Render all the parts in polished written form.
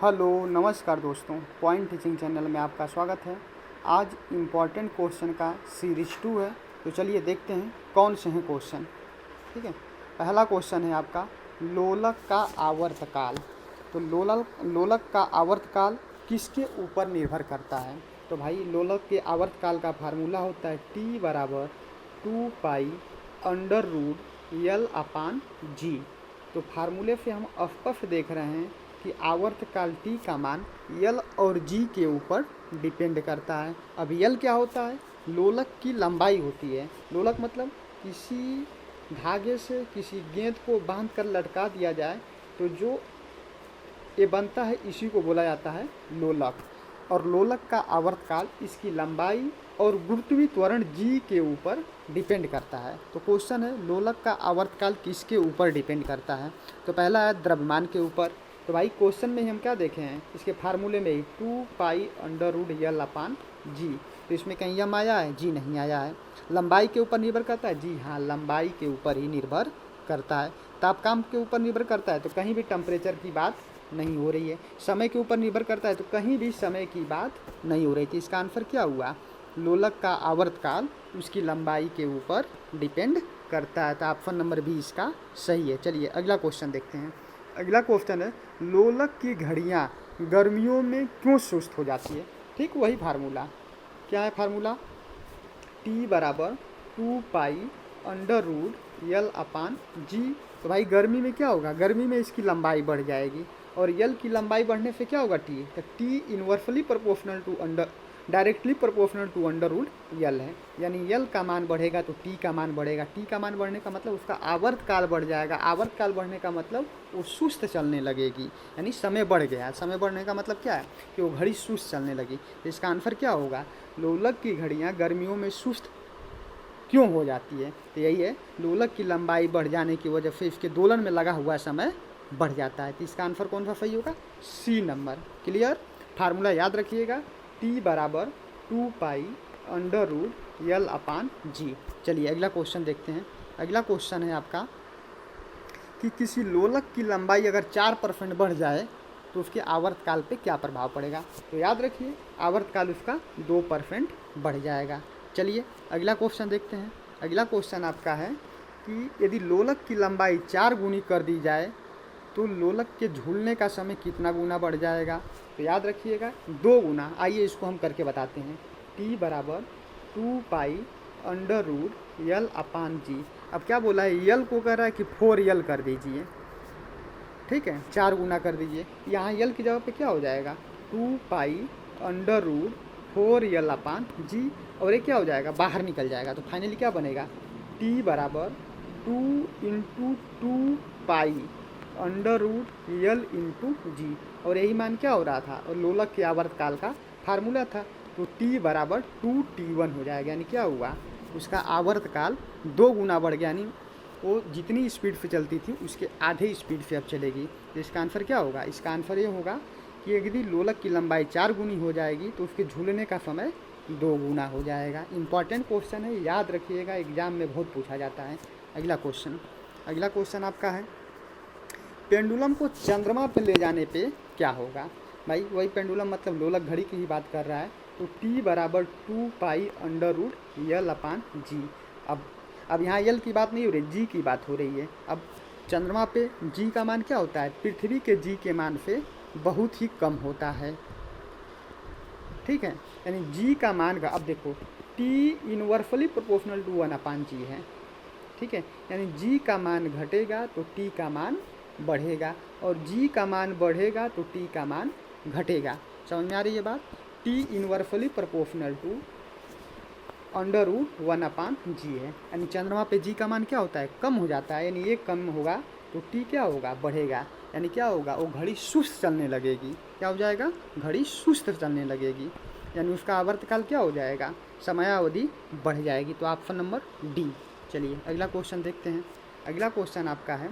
Hello नमस्कार दोस्तों, point teaching channel में आपका स्वागत है। आज इम्पॉर्टेंट क्वेश्चन का सीरीज 2 है, तो चलिए देखते हैं कौन से हैं क्वेश्चन। ठीक है, पहला क्वेश्चन है आपका लोलक का आवर्तकाल। तो लोलक का आवर्तकाल किसके ऊपर निर्भर करता है? तो भाई लोलक के आवर्तकाल का फार्मूला होता है T बराबर 2π√L/G। तो फार्मूले से हम स्पष्ट देख रहे हैं कि आवर्तकाल T का मान L और G के ऊपर डिपेंड करता है। अब L क्या होता है? लोलक की लंबाई होती है। लोलक मतलब किसी धागे से किसी गेंद को बांध कर लटका दिया जाए तो जो ये बनता है इसी को बोला जाता है लोलक। और लोलक का आवर्तकाल इसकी लंबाई और गुरुत्वीय त्वरण G के ऊपर डिपेंड करता है। तो क्वेश्चन है लोलक का आवर्तकाल किसके ऊपर डिपेंड करता है? तो पहला है द्रव्यमान के ऊपर। तो भाई क्वेश्चन में हम क्या देखे हैं, इसके फार्मूले में ही 2π√L/G। तो इसमें कहीं यम आया है? जी नहीं आया है। लंबाई के ऊपर निर्भर करता है? जी हाँ, लंबाई के ऊपर ही निर्भर करता है। तापमान के ऊपर निर्भर करता है? तो कहीं भी टेम्परेचर की बात नहीं हो रही है। समय के ऊपर निर्भर करता है? तो कहीं भी समय की बात नहीं हो रही थी। इसका आंसर क्या हुआ? लोलक का आवर्तकाल उसकी लंबाई के ऊपर डिपेंड करता है। तो ऑप्शन नंबर बी इसका सही है। चलिए अगला क्वेश्चन देखते हैं। अगला क्वेश्चन है लोलक की घड़ियाँ गर्मियों में क्यों सुस्त हो जाती है? ठीक वही फार्मूला। क्या है फार्मूला? T बराबर 2π√L/G। तो भाई गर्मी में क्या होगा? गर्मी में इसकी लंबाई बढ़ जाएगी और L की लंबाई बढ़ने से क्या होगा? T। तो T inversely proportional to directly proportional to √L है। यानी L का मान बढ़ेगा तो T का मान बढ़ेगा। T का मान बढ़ने का मतलब उसका आवर्तकाल बढ़ जाएगा। आवर्तकाल बढ़ने का मतलब वो सुस्त चलने लगेगी, यानी समय बढ़ गया। समय बढ़ने का मतलब क्या है? कि वो घड़ी सुस्त चलने लगी। तो इसका आंसर क्या होगा? लोलक की घड़ियाँ गर्मियों में सुस्त क्यों हो जाती है? तो यही है, लोलक की लंबाई बढ़ जाने की वजह से इसके दोलन में लगा हुआ समय बढ़ जाता है। तो इसका आंसर कौन सा सही होगा? सी नंबर। क्लियर? फार्मूला याद रखिएगा, T बराबर 2π√L/G। चलिए अगला क्वेश्चन देखते हैं। अगला क्वेश्चन है आपका कि किसी लोलक की लंबाई अगर 4% बढ़ जाए तो उसके आवर्तकाल पे क्या प्रभाव पड़ेगा? तो याद रखिए, आवर्तकाल उसका 2% बढ़ जाएगा। चलिए अगला क्वेश्चन देखते हैं। अगला क्वेश्चन आपका है कि यदि लोलक की लंबाई 4 गुनी कर दी जाए तो लोलक के झूलने का समय कितना गुना बढ़ जाएगा? तो याद रखिएगा 2 गुना। आइए इसको हम करके बताते हैं। T बराबर 2π√L/G। अब क्या बोला है? L को कह रहा है कि 4L कर दीजिए। ठीक है, 4 गुना कर दीजिए। यहाँ L की जगह पे क्या हो जाएगा? 2π√4L/G। और ये क्या हो जाएगा? बाहर निकल जाएगा। तो फाइनली क्या बनेगा? T बराबर 2 × 2π√L/G। और यही मान क्या हो रहा था? और लोलक के आवर्तकाल का फार्मूला था। तो T बराबर 2T1 हो जाएगा। यानी क्या हुआ? उसका आवर्तकाल 2 गुना बढ़ गया। यानी वो जितनी स्पीड से चलती थी उसके आधे स्पीड से अब चलेगी। तो इसका आंसर क्या होगा? इसका आंसर ये होगा कि यदि लोलक की लंबाई 4 गुनी हो जाएगी तो उसके झूलने का समय 2 गुना हो जाएगा। इंपॉर्टेंट क्वेश्चन है, याद रखिएगा, एग्जाम में बहुत पूछा जाता है। अगला क्वेश्चन आपका है पेंडुलम को चंद्रमा पर ले जाने पे क्या होगा? भाई वही पेंडुलम मतलब लोलक घड़ी की ही बात कर रहा है। तो T बराबर 2π√L/G। अब यहाँ L की बात नहीं हो रही, G की बात हो रही है। अब चंद्रमा पे G का मान क्या होता है? पृथ्वी के G के मान से बहुत ही कम होता है। ठीक है, यानी G का मान का, अब देखो T inversely proportional to 1/G है। ठीक है, यानी G का मान घटेगा तो T का मान बढ़ेगा और G का मान बढ़ेगा तो T का मान घटेगा। समझ में आ रही है बात? T inversely proportional to √1/G है। यानी चंद्रमा पे G का मान क्या होता है? कम हो जाता है। यानी ये कम होगा तो T क्या होगा? बढ़ेगा। यानी क्या होगा? वो घड़ी सुस्त चलने लगेगी। क्या हो जाएगा? घड़ी सुस्त चलने लगेगी। यानी उसका आवर्तकाल क्या हो जाएगा? समयावधि बढ़ जाएगी। तो ऑप्शन नंबर डी। चलिए अगला क्वेश्चन देखते हैं। अगला क्वेश्चन आपका है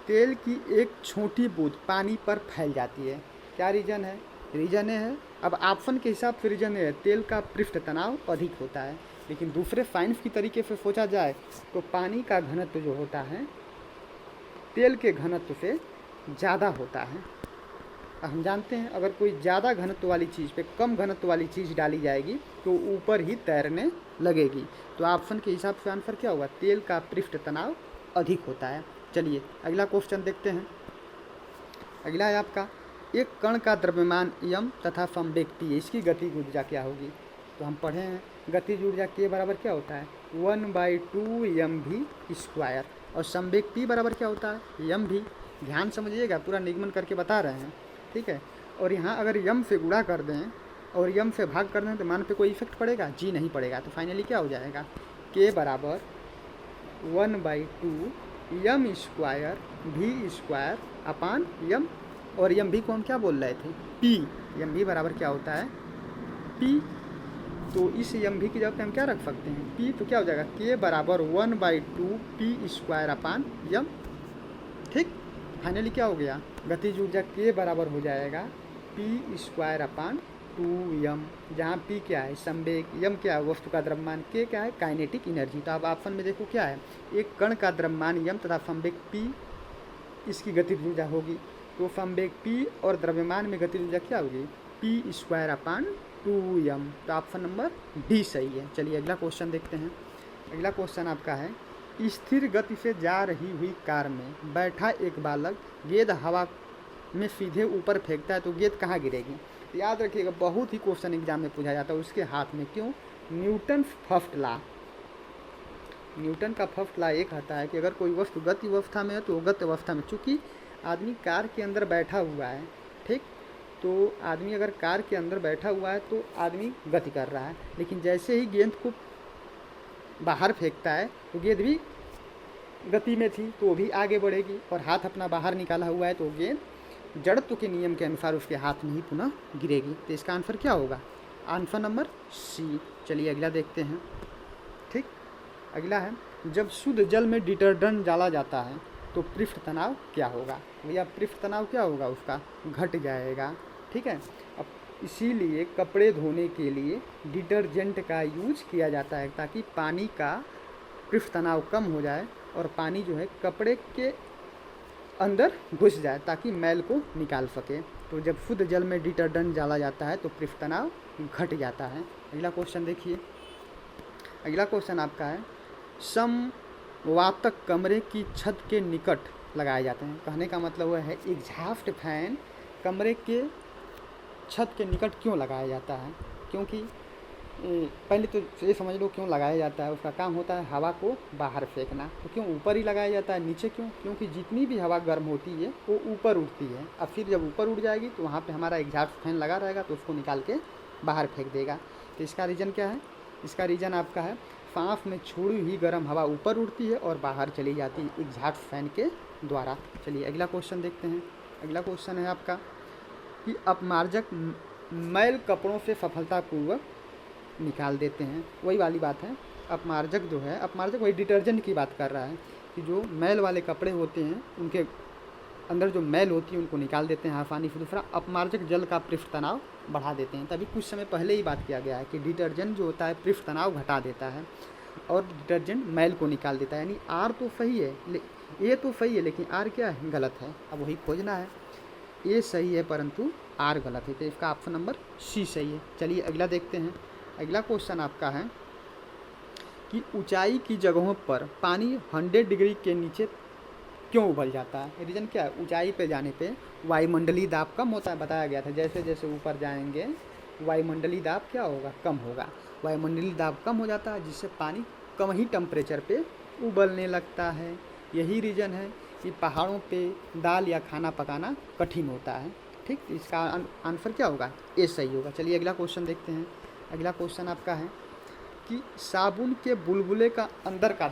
तेल की एक छोटी बूंद पानी पर फैल जाती है। क्या रीजन है? रीजन है, अब ऑप्शन के हिसाब से रीजन है तेल का पृष्ठ तनाव अधिक होता है। लेकिन दूसरे साइंस की तरीके से सोचा जाए तो पानी का घनत्व जो होता है तेल के घनत्व से ज़्यादा होता है। हम जानते हैं अगर कोई ज़्यादा घनत्व वाली चीज़ पे कम घनत्व वाली चीज़ डाली जाएगी तो ऊपर ही तैरने लगेगी। तो ऑप्शन के हिसाब से आंसर क्या होगा, तेल का पृष्ठ तनाव अधिक होता है। चलिए अगला क्वेश्चन देखते हैं। अगला है आपका, एक कण का द्रव्यमान यम तथा संवेग p, इसकी गतिज ऊर्जा क्या होगी। तो हम पढ़े हैं गतिज ऊर्जा k बराबर क्या होता है 1/2mv², और संवेग p बराबर क्या होता है mv। ध्यान समझिएगा, पूरा निगमन करके बता रहे हैं, ठीक है। और यहाँ अगर यम से गुणा कर दें और यम से भाग कर दें तो मान पे कोई इफेक्ट पड़ेगा, जी नहीं पड़ेगा। तो फाइनली क्या हो जाएगा, k बराबर 1/2m²v² और एम भी को हम क्या बोल रहे थे p। एम भी बराबर क्या होता है p। तो इस एम भी की जगह पे हम क्या रख सकते हैं p, तो क्या हो जाएगा k बराबर 1/2p²/m। ठीक, फाइनली क्या हो गया, गतिज ऊर्जा k बराबर हो जाएगा p²/2m, जहाँ p क्या है संवेग, m क्या है वस्तु का द्रव्यमान, k क्या है काइनेटिक एनर्जी। तो अब ऑप्शन में देखो क्या है, एक कण का द्रव्यमान m तथा संवेग p, इसकी गतिज ऊर्जा होगी। तो संवेग p और द्रव्यमान में गतिज ऊर्जा क्या होगी p²/2m। तो ऑप्शन नंबर डी सही है। चलिए अगला क्वेश्चन देखते हैं। अगला क्वेश्चन आपका है, स्थिर गति से जा रही हुई कार में बैठा एक बालक गेंद हवा में सीधे ऊपर फेंकता है तो गेंद कहाँ गिरेगी। तो याद रखिएगा, बहुत ही क्वेश्चन एग्जाम में पूछा जाता है उसके हाथ में। क्यों, न्यूटन फर्स्ट लॉ, न्यूटन का फर्स्ट लॉ एक आता है कि अगर कोई वस्तु गति अवस्था में है तो गति अवस्था में, चूँकि आदमी कार के अंदर बैठा हुआ है, ठीक, तो आदमी अगर कार के अंदर बैठा हुआ है तो आदमी गति कर रहा है, लेकिन जैसे ही गेंद को बाहर फेंकता है तो गेंद भी गति में थी तो वो भी आगे बढ़ेगी, और हाथ अपना बाहर निकाला हुआ है तो गेंद जड़त्व के नियम के अनुसार उसके हाथ में ही पुनः गिरेगी। तो इसका आंसर क्या होगा, आंसर नंबर सी। चलिए अगला देखते हैं। ठीक, अगला है, जब शुद्ध जल में डिटर्जेंट डाला जाता है तो पृष्ठ तनाव क्या होगा। भैया पृष्ठ तनाव क्या होगा, उसका घट जाएगा। ठीक है, अब इसीलिए कपड़े धोने के लिए डिटर्जेंट का यूज किया जाता है ताकि पानी का पृष्ठ तनाव कम हो जाए और पानी जो है कपड़े के अंदर घुस जाए ताकि मैल को निकाल सके। तो जब शुद्ध जल में डिटर्जेंट डाला जाता है तो पृष्ठ तनाव घट जाता है। अगला क्वेश्चन देखिए। अगला क्वेश्चन आपका है, समवातक कमरे की छत के निकट लगाए जाते हैं। कहने का मतलब वह है एग्जॉस्ट फैन कमरे के छत के निकट क्यों लगाया जाता है, क्योंकि पहले तो ये समझ लो क्यों लगाया जाता है। उसका काम होता है हवा को बाहर फेंकना। तो क्यों ऊपर ही लगाया जाता है, नीचे क्यों, क्योंकि जितनी भी हवा गर्म होती है वो ऊपर उठती है। अब फिर जब ऊपर उड़ जाएगी तो वहाँ पे हमारा एग्जॉस्ट फैन लगा रहेगा तो उसको निकाल के बाहर फेंक देगा। तो इसका रीज़न क्या है, इसका रीज़न आपका है सांस में छोड़ी हुई गर्म हवा ऊपर उड़ती है और बाहर चली जाती है एग्जॉस्ट फैन के द्वारा। चलिए अगला क्वेश्चन देखते हैं। अगला क्वेश्चन है आपका कि अपमार्जक मैल कपड़ों से सफलतापूर्वक निकाल देते हैं। वही वाली बात है, अपमार्जक जो है, अपमार्जक वही डिटर्जेंट की बात कर रहा है कि जो मैल वाले कपड़े होते हैं उनके अंदर जो मैल होती है उनको निकाल देते हैं आसानी से। दूसरा, अपमार्जक जल का पृष्ठ तनाव बढ़ा देते हैं। तभी कुछ समय पहले ही बात किया गया है कि डिटर्जेंट जो होता है पृष्ठ तनाव घटा देता है और डिटर्जेंट मैल को निकाल देता है। यानी आर तो सही है, ए तो सही है, लेकिन आर क्या है, गलत है। अब वही खोजना है, ए सही है परंतु आर गलत है। तो इसका ऑप्शन नंबर सी सही है। चलिए अगला देखते हैं। अगला क्वेश्चन आपका है कि ऊंचाई की जगहों पर पानी 100 डिग्री के नीचे क्यों उबल जाता है। रीज़न क्या है, ऊंचाई पे जाने पे वायुमंडलीय दाब कम होता है, बताया गया था। जैसे जैसे ऊपर जाएंगे वायुमंडलीय दाब क्या होगा, कम होगा। वायुमंडलीय दाब कम हो जाता है जिससे पानी कम ही टेम्परेचर पे उबलने लगता है। यही रीज़न है कि पहाड़ों पे दाल या खाना पकाना कठिन होता है। ठीक, इसका आंसर क्या होगा, ए सही होगा। चलिए अगला क्वेश्चन देखते हैं। अगला क्वेश्चन आपका है कि साबुन के बुलबुले का अंदर का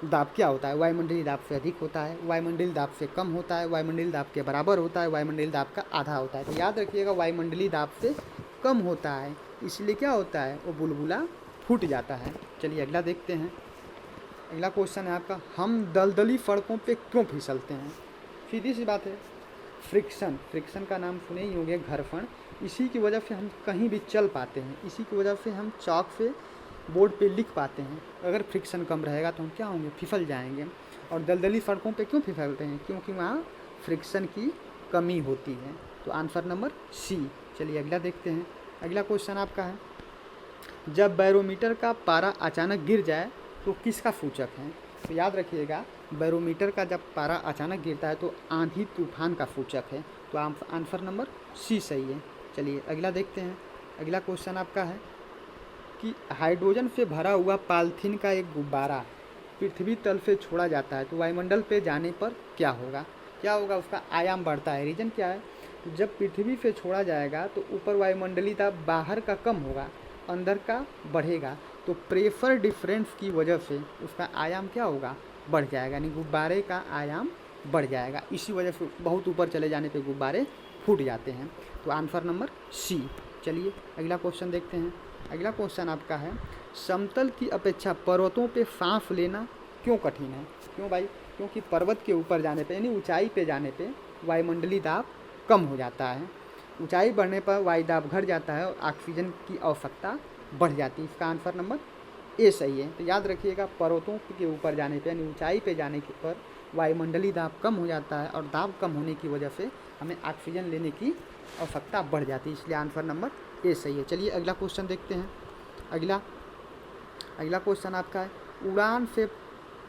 दाब क्या होता है, वायुमंडलीय दाब से अधिक होता है, वायुमंडलीय दाब से कम होता है, वायुमंडलीय दाब के बराबर होता है, वायुमंडलीय दाब का आधा होता है। तो याद रखिएगा वायुमंडलीय दाब से कम होता है, इसलिए क्या होता है, वो बुलबुला फूट जाता है। चलिए अगला देखते हैं। अगला क्वेश्चन है आपका, हम दलदली सड़कों पे क्यों फिसलते हैं। सीधी सी बात है, फ्रिक्शन, फ्रिक्शन का नाम सुने ही होंगे, घर्षण। इसी की वजह से हम कहीं भी चल पाते हैं, इसी की वजह से हम चौक से बोर्ड पे लिख पाते हैं। अगर फ्रिक्शन कम रहेगा तो हम क्या होंगे, फिसल जाएंगे। और दलदली सड़कों पे क्यों फिसलते हैं, क्योंकि वहाँ फ्रिक्शन की कमी होती है। तो आंसर नंबर सी। चलिए अगला देखते हैं। अगला क्वेश्चन आपका है, जब बैरोमीटर का पारा अचानक गिर जाए तो किसका सूचक है? तो याद रखिएगा, बैरोमीटर का जब पारा अचानक गिरता है तो आंधी तूफान का सूचक है। तो आंसर नंबर सी सही है। चलिए अगला देखते हैं। अगला क्वेश्चन आपका है कि हाइड्रोजन से भरा हुआ पॉलीथीन का एक गुब्बारा पृथ्वी तल से छोड़ा जाता है तो वायुमंडल पे जाने पर क्या होगा? क्या होगा? उसका आयाम बढ़ता है। रीजन क्या है? जब पृथ्वी से छोड़ा जाएगा तो ऊपर वायुमंडलीय दाब बाहर का कम होगा, अंदर का बढ़ेगा। तो प्रेशर डिफरेंस की वजह से उसका आयाम क्या होगा? बढ़ जाएगा, यानी गुब्बारे का आयाम बढ़ जाएगा। इसी वजह से बहुत ऊपर चले जाने पे गुब्बारे फूट जाते हैं। तो आंसर नंबर सी। चलिए अगला क्वेश्चन देखते हैं। अगला क्वेश्चन आपका है, समतल की अपेक्षा पर्वतों पे सांस लेना क्यों कठिन है? क्यों भाई? क्योंकि पर्वत के ऊपर जाने पे, यानी ऊंचाई पे जाने पे वायुमंडलीय दाब कम हो जाता है। ऊंचाई बढ़ने पर वायु दाब घट जाता है और ऑक्सीजन की आवश्यकता बढ़ जाती है। इसका आंसर नंबर ए सही है। तो याद रखिएगा, पर्वतों के ऊपर जाने पे, यानी ऊंचाई पे जाने के पर वायुमंडलीय दाब कम हो जाता है और दाब कम होने की वजह से हमें ऑक्सीजन लेने की आवश्यकता बढ़ जाती है। इसलिए आंसर नंबर ए सही है। चलिए अगला क्वेश्चन देखते हैं। अगला क्वेश्चन आपका है, उड़ान से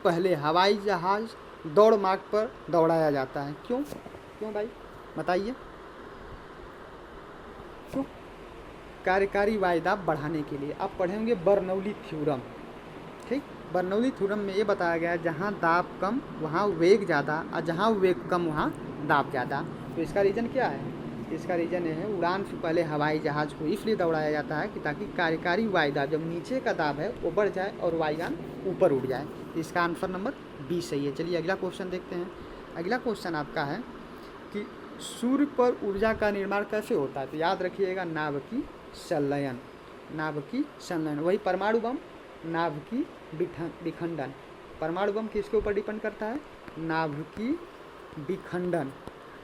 पहले हवाई जहाज़ दौड़ मार्ग पर दौड़ाया जाता है। क्यों? क्यों भाई बताइए? क्यों? कार्यकारी वायुदाब बढ़ाने के लिए। आप पढ़ेंगे बर्नौली थ्योरम। ठीक, बर्नौली थ्योरम में ये बताया गया है, जहाँ दाब कम वहाँ वेग ज़्यादा, और जहाँ वेग कम वहाँ दाब ज़्यादा। तो इसका रीज़न क्या है? इसका रीज़न ये है, उड़ान से पहले हवाई जहाज़ को इसलिए दौड़ाया जाता है कि ताकि कार्यकारी वायुदाब, जब नीचे का दाब है वो बढ़ जाए और वायुयान ऊपर उड़ जाए। इसका आंसर नंबर बी सही है। चलिए अगला क्वेश्चन देखते हैं। अगला क्वेश्चन आपका है कि सूर्य पर ऊर्जा का निर्माण कैसे होता है? तो याद रखिएगा, नाभिकीय संलयन। नाभिकीय संलयन, वही परमाणु बम नाभिकीय विखंडन। परमाणु बम किसके ऊपर डिपेंड करता है? नाभिकीय विखंडन।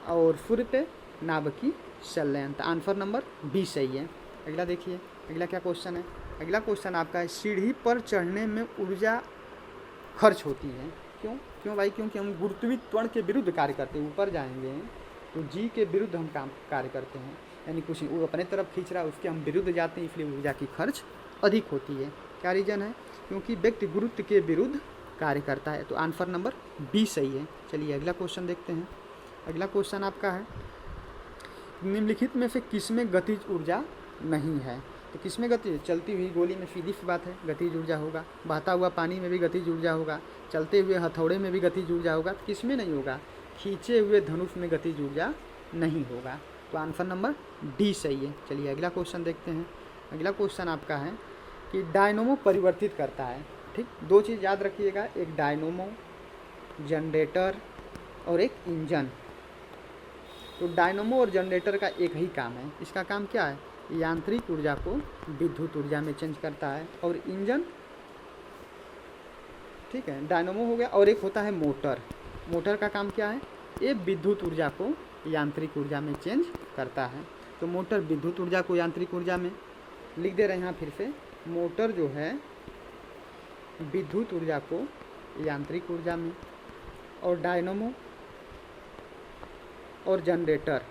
और सूर्य पे नाभिकीय संलयन। तो आंसर नंबर बी सही है। अगला देखिए, अगला क्या क्वेश्चन है? अगला क्वेश्चन आपका है, सीढ़ी पर चढ़ने में ऊर्जा खर्च होती है। क्यों? क्यों भाई? क्योंकि हम गुरुत्वाकर्षण के विरुद्ध कार्य करते हैं। ऊपर जाएंगे तो जी के विरुद्ध हम कार्य करते हैं, यानी कुछ वो अपने तरफ खींच रहा है, उसके हम विरुद्ध जाते हैं, इसलिए ऊर्जा की खर्च अधिक होती है। क्या रीजन है? क्योंकि व्यक्ति गुरुत्व के विरुद्ध कार्य करता है। तो आंसर नंबर बी सही है। चलिए अगला क्वेश्चन देखते हैं। अगला क्वेश्चन आपका है, निम्नलिखित में से किसमें गतिज ऊर्जा नहीं है? तो किसमें गति? चलती हुई गोली में सीधी सी बात है गतिज ऊर्जा होगा, बहता हुआ पानी में भी गतिज ऊर्जा होगा, चलते हुए हथौड़े में भी गतिज ऊर्जा होगा। तो किसमें नहीं होगा? खींचे हुए धनुष में गतिज ऊर्जा नहीं होगा। तो आंसर नंबर डी सही है। चलिए अगला क्वेश्चन देखते हैं। अगला क्वेश्चन आपका है कि डायनोमो परिवर्तित करता है। ठीक, दो चीज़ याद रखिएगा, एक डायनोमो जनरेटर और एक इंजन। तो डायनोमो और जनरेटर का एक ही काम है। इसका काम क्या है? यांत्रिक ऊर्जा को विद्युत ऊर्जा में चेंज करता है। और इंजन, ठीक है, डायनोमो हो गया, और एक होता है मोटर। मोटर का काम क्या है? ये विद्युत ऊर्जा को यांत्रिक ऊर्जा में चेंज करता है। तो मोटर विद्युत ऊर्जा को यांत्रिक ऊर्जा में, लिख दे रहे हैं यहाँ फिर से, मोटर जो है विद्युत ऊर्जा को यांत्रिक ऊर्जा में, और डायनोमो और जनरेटर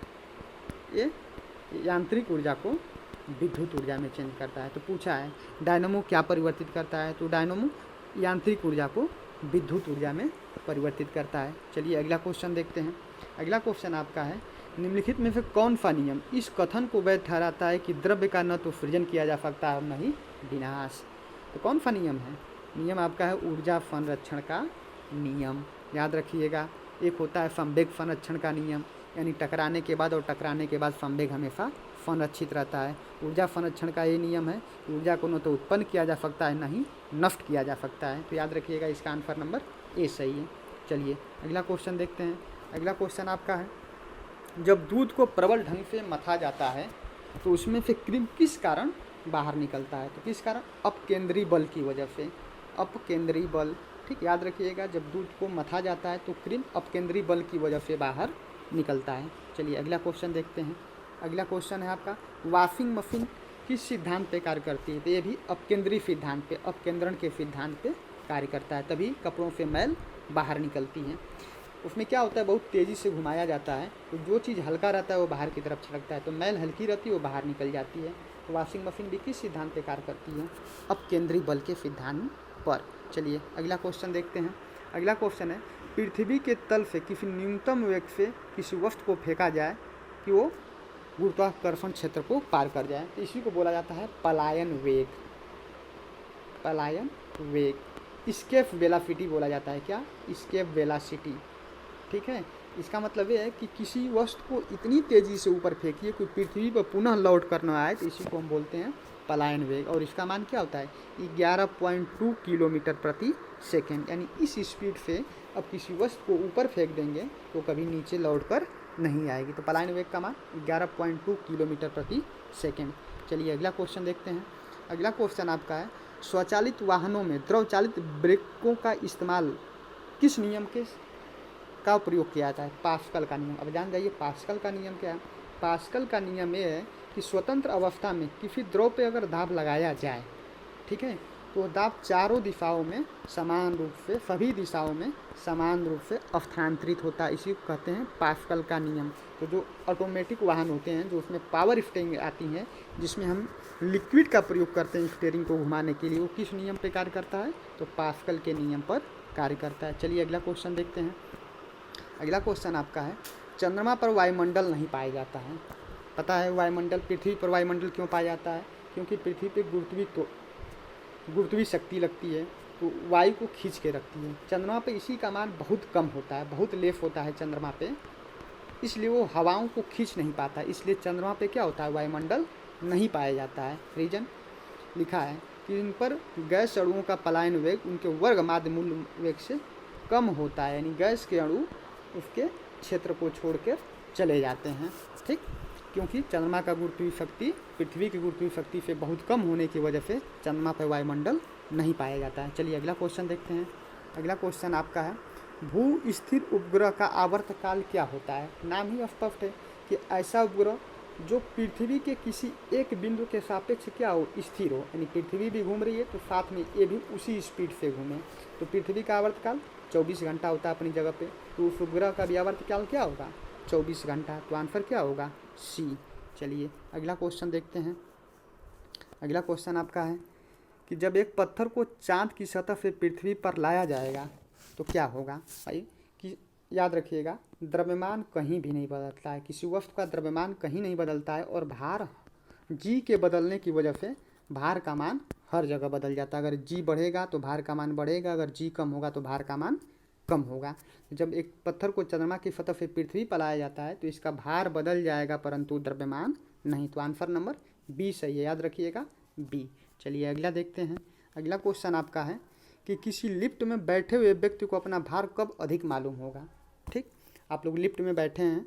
ये यांत्रिक ऊर्जा को विद्युत ऊर्जा में चेंज करता है। तो पूछा है डायनोमो क्या परिवर्तित करता है? तो डायनोमो यांत्रिक ऊर्जा को विद्युत ऊर्जा में परिवर्तित करता है। चलिए अगला क्वेश्चन देखते हैं। अगला क्वेश्चन आपका है, निम्नलिखित में से कौन सा नियम इस कथन को वैध ठहराता है कि द्रव्य का न तो सृजन किया जा सकता है और न ही विनाश? तो कौन सा नियम है? नियम आपका है ऊर्जा संरक्षण का नियम। याद रखिएगा, एक होता है संवेग संरक्षण का नियम, यानी टकराने के बाद और टकराने के बाद संवेग हमेशा संरक्षित रहता है। ऊर्जा संरक्षण का ये नियम है, ऊर्जा को न तो उत्पन्न किया जा सकता है न ही नष्ट किया जा सकता है। तो याद रखिएगा, इसका आंसर नंबर ए सही है। चलिए अगला क्वेश्चन देखते हैं। अगला क्वेश्चन आपका है, जब दूध को प्रबल ढंग से मथा जाता है तो उसमें से क्रीम किस कारण बाहर निकलता है? तो किस कारण? अपकेंद्री बल की वजह से। अपकेंद्री बल, ठीक, याद रखिएगा, जब दूध को मथा जाता है तो क्रीम अपकेंद्री बल की वजह से बाहर निकलता है। चलिए अगला क्वेश्चन देखते हैं। अगला क्वेश्चन है आपका, वॉशिंग मशीन किस सिद्धांत पे कार्य करती है? तो ये भी अपकेंद्री सिद्धांत पे, अपकेंद्रण के सिद्धांत पे कार्य करता है, तभी कपड़ों से मैल बाहर निकलती है। उसमें क्या होता है, बहुत तेज़ी से घुमाया जाता है, तो जो चीज़ हल्का रहता है वो बाहर की तरफ छिड़कता है, तो मैल हल्की रहती है वो बाहर निकल जाती है। तो वॉशिंग मशीन भी किस सिद्धांत पे कार्य करती है, अब केंद्रीय बल के सिद्धांत पर। चलिए अगला क्वेश्चन देखते हैं। अगला क्वेश्चन है, पृथ्वी के तल से किसी न्यूनतम वेग से किसी वस्तु को फेंका जाए कि वो गुरुत्वाकर्षण क्षेत्र को पार कर जाए, तो इसी को बोला जाता है पलायन वेग। पलायन वेग, एस्केप वेलोसिटी बोला जाता है। क्या, एस्केप वेलोसिटी। ठीक है, इसका मतलब ये है कि किसी वस्तु को इतनी तेज़ी से ऊपर फेंकिए कि पृथ्वी पर पुनः लौट कर न आए, तो इसी को हम बोलते हैं पलायन वेग। और इसका मान क्या होता है, 11.2 किलोमीटर प्रति सेकेंड। यानी इस स्पीड से अब किसी वस्तु को ऊपर फेंक देंगे तो कभी नीचे लौट कर नहीं आएगी। तो पलायन वेग का मान 11.2 किलोमीटर प्रति सेकेंड। चलिए अगला क्वेश्चन देखते हैं। अगला क्वेश्चन आपका है, स्वचालित वाहनों में द्रव चालित ब्रेकों का इस्तेमाल किस नियम का प्रयोग किया जाता है, पास्कल का नियम। अब जान जाइए पास्कल का नियम क्या है। पास्कल का नियम ये है कि स्वतंत्र अवस्था में किसी द्रव पे अगर दाब लगाया जाए, ठीक है, तो दाब चारों दिशाओं में समान रूप से, सभी दिशाओं में समान रूप से स्थानांतरित होता है। इसी को कहते हैं पास्कल का नियम। तो जो ऑटोमेटिक वाहन होते हैं, जो उसमें पावर स्टीयरिंग आती है, जिसमें हम लिक्विड का प्रयोग करते हैं स्टीयरिंग को घुमाने के लिए, वो किस नियम पे कार्य करता है, तो पास्कल के नियम पर कार्य करता है। चलिए अगला क्वेश्चन देखते हैं। अगला क्वेश्चन आपका है, चंद्रमा पर वायुमंडल नहीं पाया जाता है। पता है वायुमंडल, पृथ्वी पर वायुमंडल क्यों पाया जाता है, क्योंकि पृथ्वी पे गुरुत्वीय शक्ति लगती है, तो वायु को खींच के रखती है। चंद्रमा पे इसी का मान बहुत कम होता है, बहुत लेस होता है चंद्रमा पे, इसलिए वो हवाओं को खींच नहीं पाता, इसलिए चंद्रमा पे क्या होता है, वायुमंडल नहीं पाया जाता है। रीजन लिखा है कि इन पर गैस अणुओं का पलायन वेग उनके वर्ग माध्य मूल वेग से कम होता है, यानी गैस के अणु उसके क्षेत्र को छोड़कर चले जाते हैं। ठीक, क्योंकि चंद्रमा का गुरुत्वीय शक्ति पृथ्वी की गुरुत्वीय शक्ति से बहुत कम होने की वजह से चंद्रमा पर वायुमंडल नहीं पाया जाता है। चलिए अगला क्वेश्चन देखते हैं। अगला क्वेश्चन आपका है, भू स्थिर उपग्रह का आवर्तकाल क्या होता है। नाम ही स्पष्ट है कि ऐसा उपग्रह जो पृथ्वी के किसी एक बिंदु के सापेक्ष क्या हो, स्थिर हो, यानी पृथ्वी भी घूम रही है तो साथ में ये भी उसी स्पीड से घूमे। तो पृथ्वी का आवर्तकाल 24 घंटा होता है अपनी जगह पे, तो उस उपग्रह का भी आवर्तकाल क्या होगा, 24 घंटा। तो आंसर क्या होगा, सी। चलिए अगला क्वेश्चन देखते हैं। अगला क्वेश्चन आपका है कि जब एक पत्थर को चांद की सतह से पृथ्वी पर लाया जाएगा तो क्या होगा। भाई कि याद रखिएगा, द्रव्यमान कहीं भी नहीं बदलता है, किसी वस्तु का द्रव्यमान कहीं नहीं बदलता है, और भार जी के बदलने की वजह से भार का मान हर जगह बदल जाता है। अगर जी बढ़ेगा तो भार का मान बढ़ेगा, अगर जी कम होगा तो भार का मान कम होगा। जब एक पत्थर को चंद्रमा की सतह से पृथ्वी पर लाया जाता है तो इसका भार बदल जाएगा परंतु द्रव्यमान नहीं। तो आंसर नंबर बी सही है, याद रखिएगा बी। चलिए अगला देखते हैं। अगला क्वेश्चन आपका है कि किसी लिफ्ट में बैठे हुए व्यक्ति को अपना भार कब अधिक मालूम होगा। ठीक, आप लोग लिफ्ट में बैठे हैं,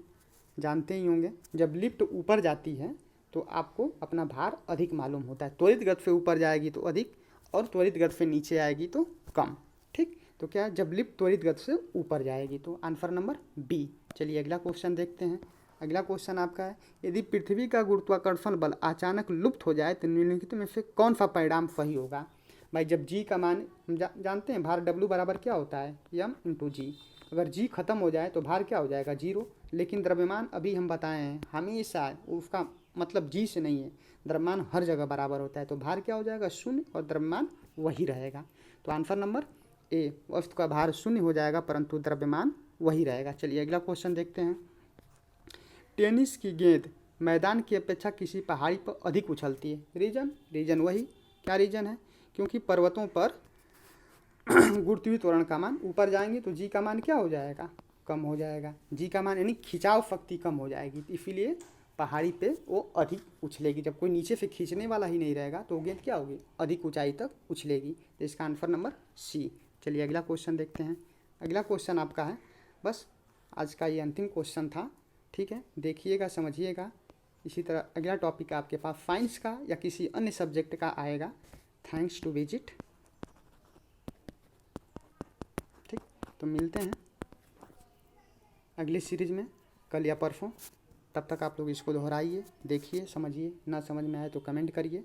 जानते ही होंगे, जब लिफ्ट ऊपर जाती है तो आपको अपना भार अधिक मालूम होता है। त्वरित गति से ऊपर जाएगी तो अधिक, और त्वरित गति से नीचे आएगी तो कम। ठीक, तो क्या, जब लिफ्ट त्वरित गति से ऊपर जाएगी, तो आंसर नंबर बी। चलिए अगला क्वेश्चन देखते हैं। अगला क्वेश्चन आपका है, यदि पृथ्वी का गुरुत्वाकर्षण बल अचानक लुप्त हो जाए तो निम्नलिखित में से कौन सा परिणाम सही होगा। भाई जब जी का मान हम जानते हैं, भार डब्ल्यू बराबर क्या होता है, एम इंटू जी। अगर जी खत्म हो जाए तो भार क्या हो जाएगा, जीरो। लेकिन द्रव्यमान अभी हम बताए हैं हमेशा उसका मतलब जी से नहीं है, द्रव्यमान हर जगह बराबर होता है, तो भार क्या हो जाएगा, शून्य, और द्रव्यमान वही रहेगा। तो आंसर नंबर ए, वस्तु का भार शून्य हो जाएगा परंतु द्रव्यमान वही रहेगा। चलिए अगला क्वेश्चन देखते हैं। टेनिस की गेंद मैदान की अपेक्षा किसी पहाड़ी पर अधिक उछलती है। रीजन वही, क्या रीजन है, क्योंकि पर्वतों पर गुरुत्वीय त्वरण का मान ऊपर जाएंगे तो जी का मान क्या हो जाएगा, कम हो जाएगा। जी का मान यानी खिंचाव शक्ति कम हो जाएगी, इसीलिए पहाड़ी पे वो अधिक उछलेगी। जब कोई नीचे से खींचने वाला ही नहीं रहेगा तो गेंद क्या होगी, अधिक ऊंचाई तक उछलेगी। तो इसका आंसर नंबर सी। चलिए अगला क्वेश्चन देखते हैं। अगला क्वेश्चन आपका है, बस आज का ये अंतिम क्वेश्चन था। ठीक है, देखिएगा, समझिएगा। इसी तरह अगला टॉपिक आपके पास साइंस का या किसी अन्य सब्जेक्ट का आएगा। Thanks to visit. ठीक, तो मिलते हैं अगली सीरीज में कल या परसों। तब तक आप लोग इसको दोहराइए, देखिए, समझिए। ना समझ में आए तो कमेंट करिए,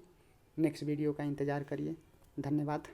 नेक्स्ट वीडियो का इंतज़ार करिए। धन्यवाद।